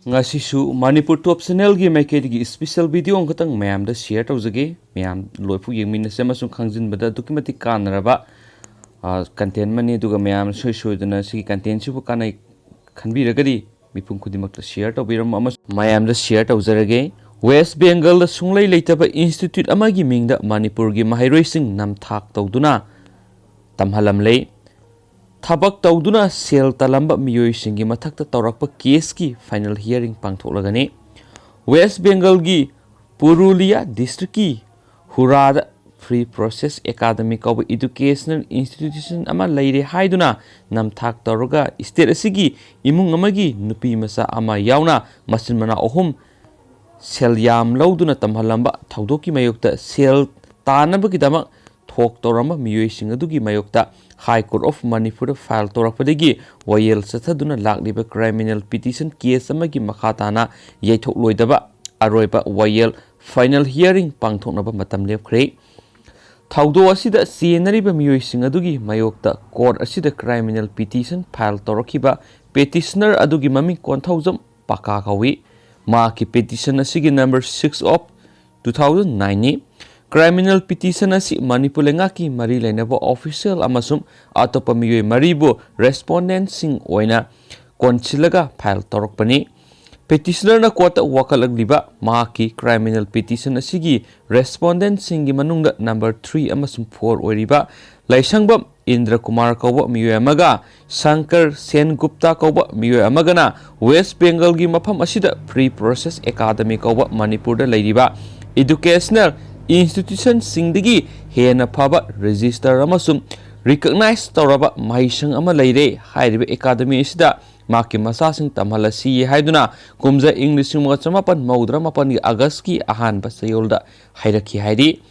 ngasisu Manipur Top Channel gi maikedi special video ngotang mayam da share tawjage mayam loipu yengmin se masung khangjin bada document kanraba content mani duga mayam soi dana si content su kanai khanbi ragadi mipum kudimak da share tawbiram amas mayam da share tawjarage West Bengal da sunglai leitaba institute amagi mingda Manipur gi mahairoi sing nam thak tawduna tamhalam lei Thabak tawduna sel talamba miyoi singi mathakta tawrakpa case ki final hearing pangtholagani West Bengal gi Purulia district ki Hurada Free Process Academy ka educational institution ama leire haiduna namthak tawraga state asigi imung amagi nupi masa ama yauna masin mana ohum sel yam lauduna tamhalamba thawdoki mayokta sel tanaba ki damak thok tawrama miyoi sing adugi mayokta High Court of Manipur file torakpadagi wayel sathaduna lakliba criminal petition case amagi makhatana yaithok loidaba aroiba wayel final hearing pangthoknaba matam lepkhre thawdo asida senariba miyoi sing adugi mayokta court asida criminal petition file torakhiba petitioner adugi mami konthaujam paka kawi ma ki petition asigi number 6 of 2009 ni Criminal petition asi Manipur lenga ki mari lainaba official amasum atopa miyoi maribo respondent sing oina konchilaga file torokpani petitioner na kota wakalagdiba ma ki criminal petition asigi respondent singi manungda number 3 amasum 4 oiriba laisangbam Indra Kumar kauba miyoi amaga Shankar Sen Gupta kauba miyoi amagana West Bengal gi mafam asida Free Process Academy kauba Manipur da leiriba educational institution singdagi hena phaba register amasum recognize tawraba mahisang ama leire hairiba academy sida maki masa sing tamhalasi haiduna kumja english mapan maudra mapan gi august ki ahan ba sayolda hairakhi hairi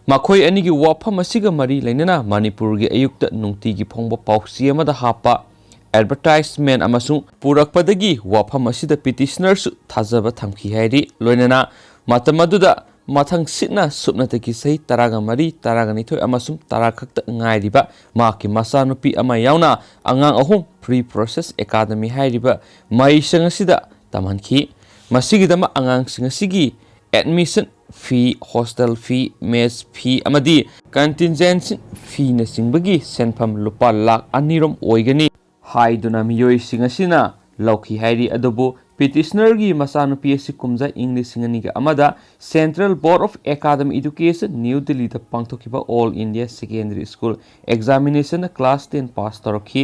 makhoi ani gi wafam asiga mari leinana Manipur gi ayukta nungti gi phongba pausi amada hapa advertisement amasung purakpadagi wafam asida petitioners thajaba thamki hairi loinana matamaduda Mathang sitna supna teki sahi taraga mari taraga nithoi amasum tarakakta ngairiba maki masanupi ama yauna angang ahum Free Process Academy hairiba mai sangasida tamanki masigidama angang singasigi admission fee hostel fee mess fee amadi contingency fee na singbagi senpham lupa lakh anirom oigani haiduna miyoi singasina lauki hairi adobo petitioner gi masanupi asi kumja English singani ga amada Central Board of Academic Education New Delhi da pangthokiba All India Secondary School examination class 10 pass torokhi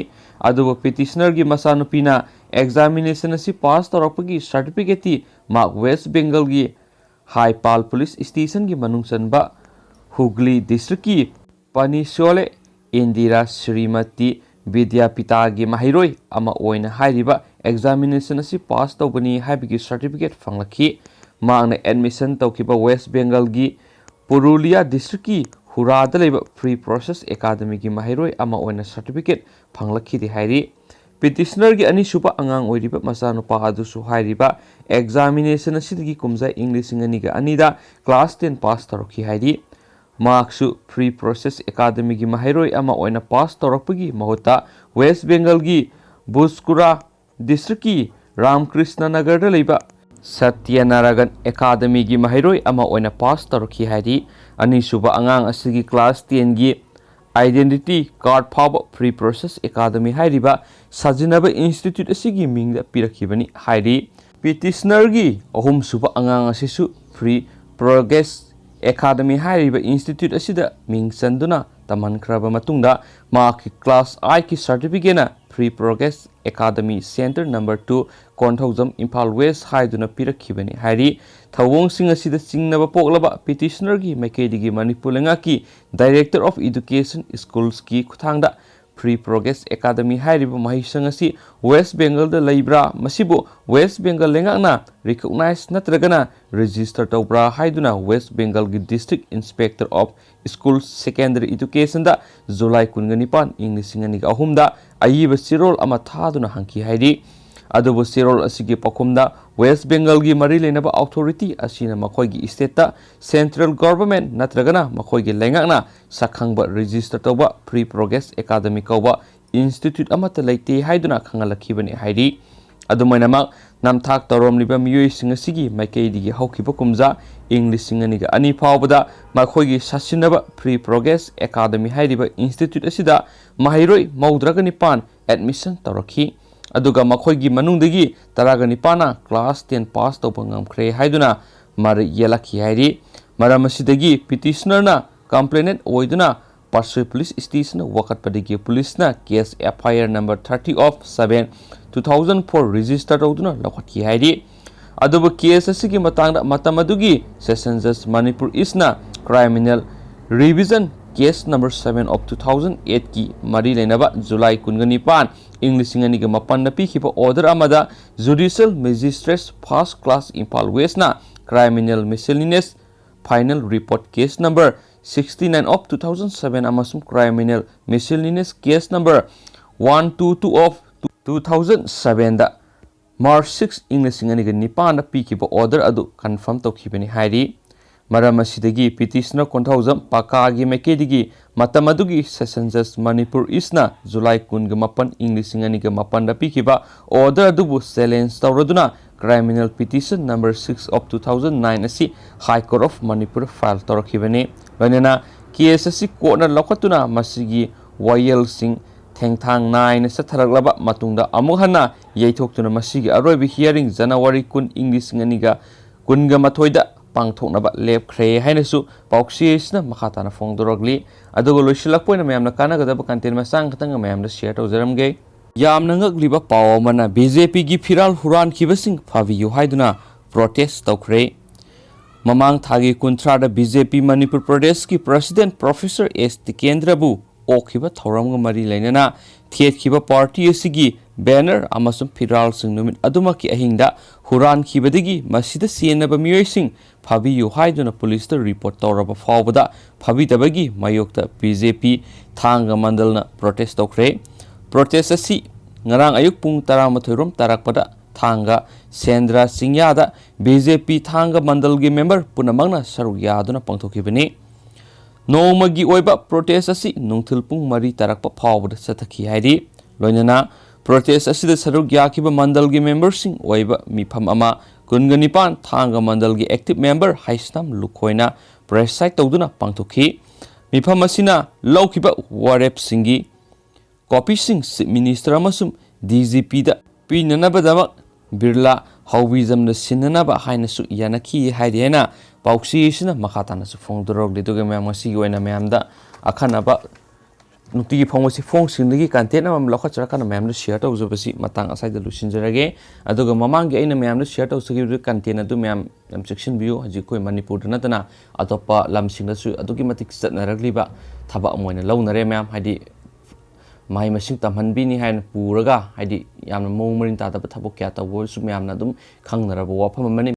adubo petitioner gi masanupi na examination asi pass toropagi certificate ma West Bengal gi Haipal Police Station gi manung sanba Hugli district ki Panisole Indira Srimati Vidyapita gi mahiroi ama oina hairiba examination asi pass tawbani haibigi certificate fanglakhi maangna admission tawkiba West Bengal gi Purulia district ki Hurada leba Free Process Academy gi mahiroi ama oina certificate fanglakhi di hairi petitioner gi ani suba angang oiriba masanupa adusu hairiba examination asi gi kumja English ngani ga anida class 10 pass tarokhi hairi Marksu Free Process Academy gi mahiroi ama oina pass torokpagi mahuta West Bengal gi Buskura district ki Ramkrishna Nagar da leiba Satyanaragan Academy gi mahiroi ama oina pass torokhi hairi ani suba angang asigi class 10 gi identity card phaba Free Process Academy hairiba sajinaba institute asigi mingda pirakhibani hairi petitioner gi ahum suba angang asisu Free Progress Academy hairiba institute asida ming sanduna tamankraba matungda maki class I ki certificate na Free Progress Academy Center number 2 Konthaujam Imphal West haiduna pirakhibani hairi thawong sing asida singnaba poklaba petitioner gi maikeidigi Manipur lenga ki Director of Education Schools ki khuthangda Free Progress Academy hairiba mahisang asi West Bengal da leibra masibo West Bengal lengakna recognize natragana register tawbra haiduna West Bengal gi District Inspector of Schools Secondary Education da July 19 English ngani ga ahumda ayiba sirol ama thaduna hangki hairi adubo sirol asigi pakhumda West Bengal gi mari lenaba authority asina makhoi gi state ta central government natragana makhoi gi lengakna sakhangba register tawba Free Progress Academy kauba institute amata leite haiduna khangalakibani hairi adumainama namthak tawromliba miyoi sing maikeidigi haukiba kumja English singaniga ani phawbada makhoigi sasinaba Free Progress Academy hairiba institute asida mahiroi maudragani pan admission tawrakhi aduga makhoigi manungdagi taragani pana class 10 pass tawba ngamkhre haiduna mar yelakhi hairi maramasida petitioner na complainant oiduna Parsoi Police Station wakatpadagi police na case FIR number 30 of 7 2004 registered oduna lakhati hairi aduba case asigi matangda matamadugi Session Judge Manipur Eastna criminal revision case number 7 of 2008 ki mari lenaba July 19 English singaniga mapan na pikhiba order amada judicial magistrates first class Impal West na criminal miscellaneous final report case number 69 of 2007 amasum criminal miscellaneous case number 122 of 2007 da March 6 English singaniga nipan na pikiba order adu confirm tawkhibani hairi maramasida petitioner konthawjam pakagi mekedigi matamadugi Session Judge Manipur Eastna July 18 English singaniga mapan na pikiba order adubu challenge tawraduna criminal petition number 6 of 2009 asi High Court of Manipur file tawrakhibani loinana case asi court na lokatuna masigi wayel sing thengthang 9 satharaglaba matungda amuhana yeithoktuna masigi aroibi hearing January 10 English singaniga kunga mathoida pangthoknaba lepkhre hainasu pauksisna makhatana fongdorogli adugo loisilakpoina mayamna kanagadaba content masang khatanga mayamna share tawjaramge yamna ngagliba paw mana BJP gi firal huran khibasing phaviyu haiduna protest tawkhre mamang thagi kunthra da BJP Manipur Pradesh ki President Professor S Tikendra bu okhiba thoramga mari lainana thietkhiba party asigi banner amasum firal sing numit aduma ki ahingda huran khibadigi masida sienaba miyoi sing phabiyu haiduna police ta report tawraba fawbada phabidabagi mayokta BJP thanga mandalna protest tawkhre protest asi ngarang ayuk pung 13 rom tarakpada thanga Sendra Singya da BJP thanga mandal gi member punamangna saru yaduna pangthokibani nomagi oiba protest asi nungthil pung mari tarakpa phawbada sathaki hairi loinana protest asi da saru yakhiba mandal gi member sing oiba mifam ama kunganipan thanga mandal gi active member Haisnam Lukhoina press site tawduna pangthokhi mifam asina lawkhiba warep singi copy sing minister amasum DGP da pinanabadama Birla Howizam the Sinanaba Hainasu Yanaki Hadiana Pauxi Sina Makatana Fongdorog de Dugamasi Wena Mamda Akanaba Nuti Pomosi Fong Sindigi Cantenam Lokachakana Mam the Shiato Zobasi Matang aside the Lucinjage Adoga Mamanga in a Mam the Shiato to give the Cantena to Mam section view Hajiko Manipur Natana Atopa Lam Singasu Adogimatic Satnaragliba Taba Moina Lona Mam Hadi mai masing tamhanbini hain puraga haidi yamna mongmarin ta da thabok kya ta wol sum yamna dum khangnara bo wafam mani